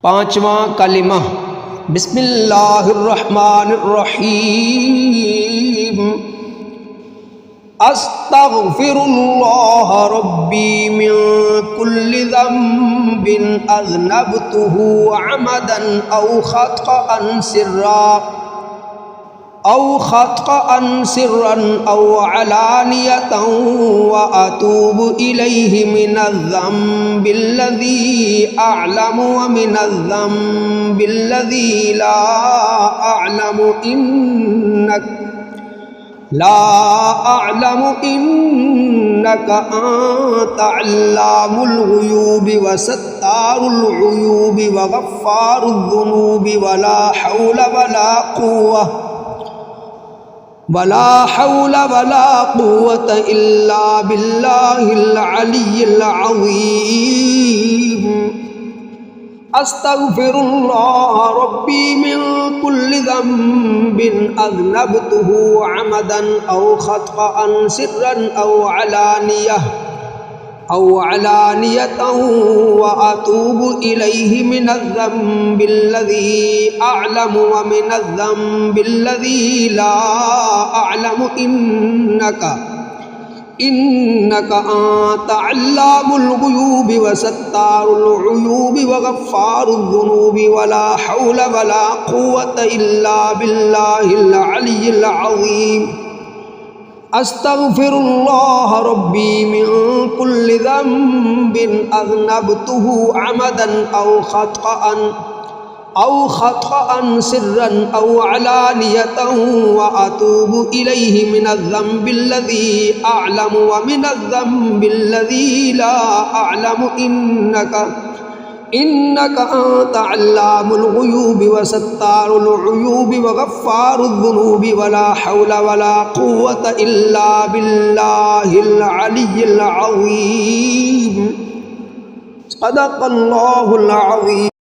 پانچواں کلمہ بسم اللہ الرحمن الرحیم استغفر اللہ ربی من کل ذنب اذنبته عمدا او خطأ سرا او علانیة واتوب الیہ من الذنب الذی اعلم ومن الذنب الذی لا اعلم انك انت علام الغیوب وستار العیوب وغفار الذنوب ولا حول ولا قوة إلا بالله العلي العظيم استغفر الله ربي من كل ذنب أذنبته عمدا أو خطأ سرا أو علانية وأتوب إليه من الذنب الذي أعلم ومن الذنب الذي لا أعلم إنك أنت علام الغيوب وستار العيوب وغفار الذنوب ولا حول ولا قوة إلا بالله العلي العظيم استغفر الله ربي من كل ذنب أذنبته عمدا أو خطأ سرا أو علانية وأتوب إليه من الذنب الذي أعلم ومن الذنب الذي لا أعلم إنك أنت علام الغيوب وستار العيوب وغفار الذنوب ولا حول ولا قوة إلا بالله العلي العظيم صدق الله العظيم.